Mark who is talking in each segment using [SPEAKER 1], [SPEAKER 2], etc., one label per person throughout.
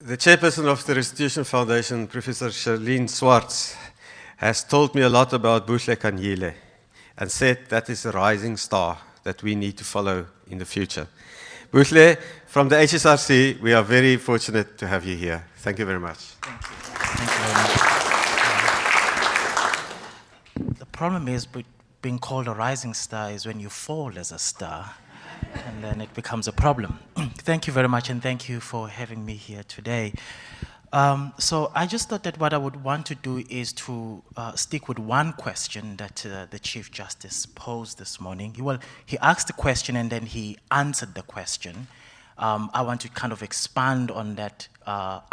[SPEAKER 1] The chairperson of the Restitution Foundation, Professor Charlene Swartz, has told me a lot about Buhle Khanyile and said that is a rising star that we need to follow in the future. Buhle, from the HSRC, we are very fortunate to have you here. Thank you very much.
[SPEAKER 2] Thank you. Thank you very much. The problem is being called a rising star is when you fall as a star, and then it becomes a problem. Thank you very much, and thank you for having me here today. So I just thought that what I would want to do is to stick with one question that the Chief Justice posed this morning. He asked the question and then he answered the question. I want to kind of expand on that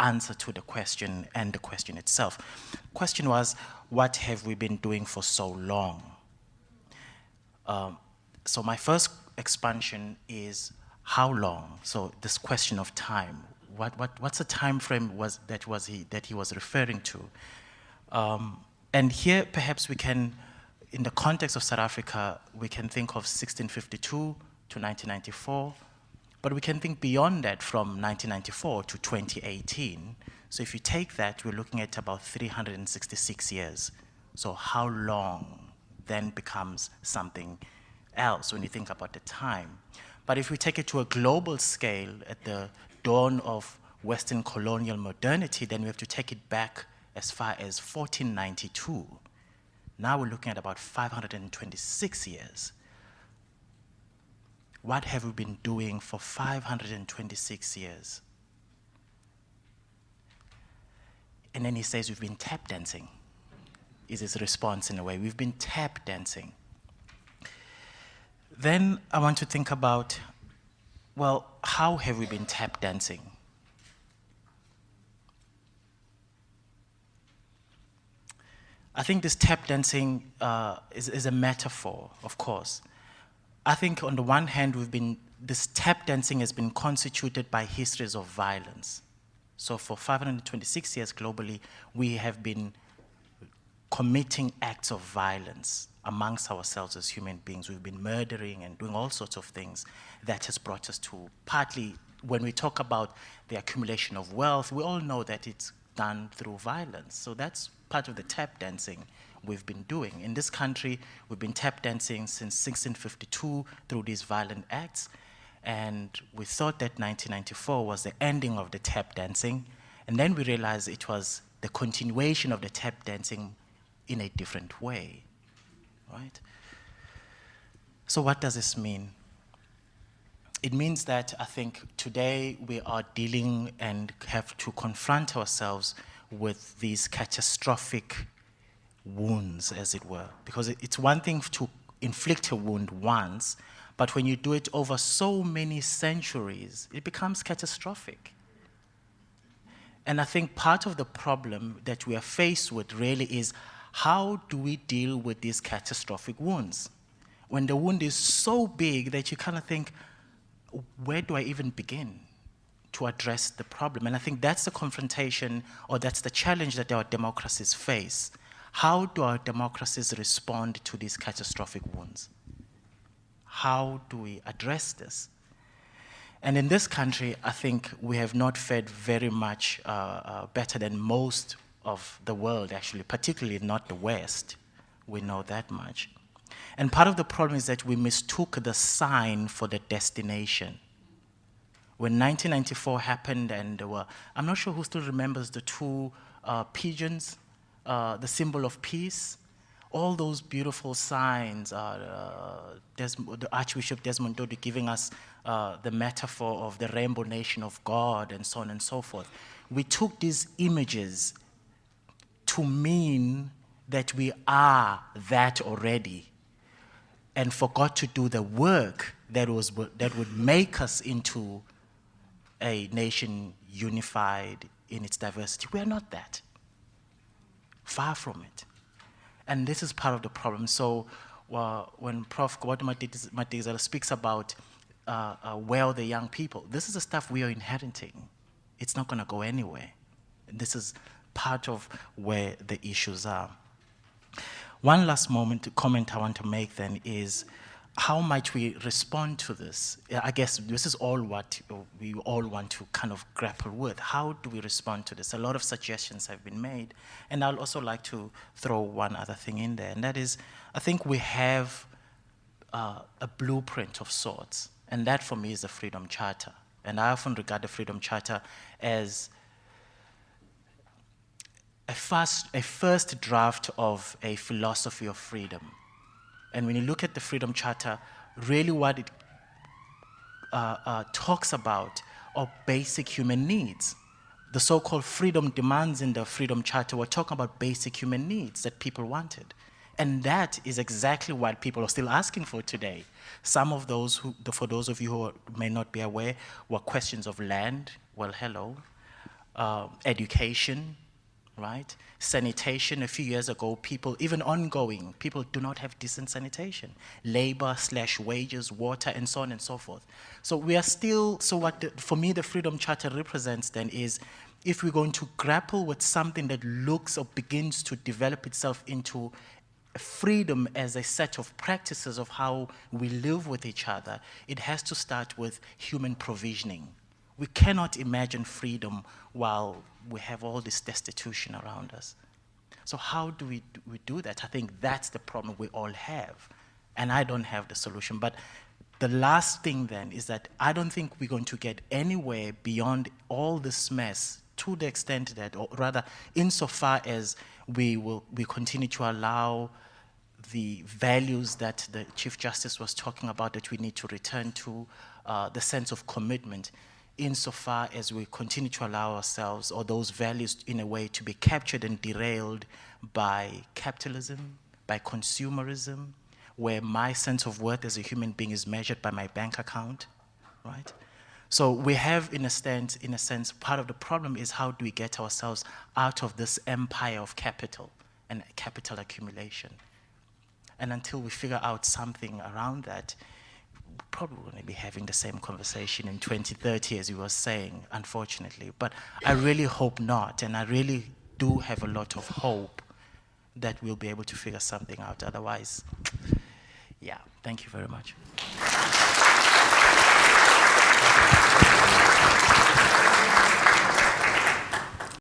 [SPEAKER 2] answer to the question and the question itself. The question was, what have we been doing for so long? So my first expansion is how long? So this question of time. What's the time frame that he was referring to? And here perhaps we can, in the context of South Africa, we can think of 1652 to 1994, but we can think beyond that from 1994 to 2018. So if you take that, we're looking at about 366 years. So how long then becomes something else when you think about the time. But if we take it to a global scale at the dawn of Western colonial modernity, then we have to take it back as far as 1492. Now we're looking at about 526 years. What have we been doing for 526 years? And then he says we've been tap dancing, is his response in a way. We've been tap dancing. Then I want to think about, well, how have we been tap dancing? I think this tap dancing is a metaphor, of course. I think on the one hand, this tap dancing has been constituted by histories of violence. So for 526 years globally, we have been committing acts of violence amongst ourselves as human beings. We've been murdering and doing all sorts of things that has brought us to partly, when we talk about the accumulation of wealth, we all know that it's done through violence. So that's part of the tap dancing we've been doing. In this country, we've been tap dancing since 1652 through these violent acts. And we thought that 1994 was the ending of the tap dancing. And then we realized it was the continuation of the tap dancing in a different way. Right? So what does this mean? It means that I think today we are dealing and have to confront ourselves with these catastrophic wounds, as it were. Because it's one thing to inflict a wound once, but when you do it over so many centuries, it becomes catastrophic. And I think part of the problem that we are faced with really is, how do we deal with these catastrophic wounds? When the wound is so big that you kind of think, where do I even begin to address the problem? And I think that's the confrontation, or that's the challenge that our democracies face. How do our democracies respond to these catastrophic wounds? How do we address this? And in this country, I think we have not fared very much better than most of the world, actually, particularly not the West. We know that much. And part of the problem is that we mistook the sign for the destination. When 1994 happened, and there were, I'm not sure who still remembers the two pigeons, the symbol of peace, all those beautiful signs, the Archbishop Desmond Tutu giving us the metaphor of the rainbow nation of God, and so on and so forth. We took these images to mean that we are that already, and forgot to do the work that would make us into a nation unified in its diversity. We are not that. Far from it. And this is part of the problem. So when Prof. Madikizela speaks about where are the young people, this is the stuff we are inheriting. It's not going to go anywhere. This is part of where the issues are. One last comment I want to make then is, how might we respond to this? I guess this is all what we all want to kind of grapple with. How do we respond to this? A lot of suggestions have been made, and I'd also like to throw one other thing in there, and that is, I think we have a blueprint of sorts, and that for me is the Freedom Charter. And I often regard the Freedom Charter as a first draft of a philosophy of freedom. And when you look at the Freedom Charter, really what it talks about are basic human needs. The so-called freedom demands in the Freedom Charter were talking about basic human needs that people wanted. And that is exactly what people are still asking for today. Some of those, for those of you who may not be aware, were questions of land, well, hello, education, right? Sanitation, a few years ago, people, even ongoing, people do not have decent sanitation. Labor/wages, water, and so on and so forth. So we are still, so what, for me, the Freedom Charter represents then is, if we're going to grapple with something that looks or begins to develop itself into freedom as a set of practices of how we live with each other, it has to start with human provisioning. We cannot imagine freedom while we have all this destitution around us. So how do we do that? I think that's the problem we all have. And I don't have the solution. But the last thing then is that I don't think we're going to get anywhere beyond all this mess, to the extent that, or rather insofar as we continue to allow the values that the Chief Justice was talking about that we need to return to, the sense of commitment, insofar as we continue to allow ourselves or those values in a way to be captured and derailed by capitalism, by consumerism, where my sense of worth as a human being is measured by my bank account, right? So we have, in a sense, part of the problem is how do we get ourselves out of this empire of capital and capital accumulation? And until we figure out something around that, we're probably going to be having the same conversation in 2030, as you were saying, unfortunately. But I really hope not, and I really do have a lot of hope that we'll be able to figure something out. Otherwise, yeah, thank you very much.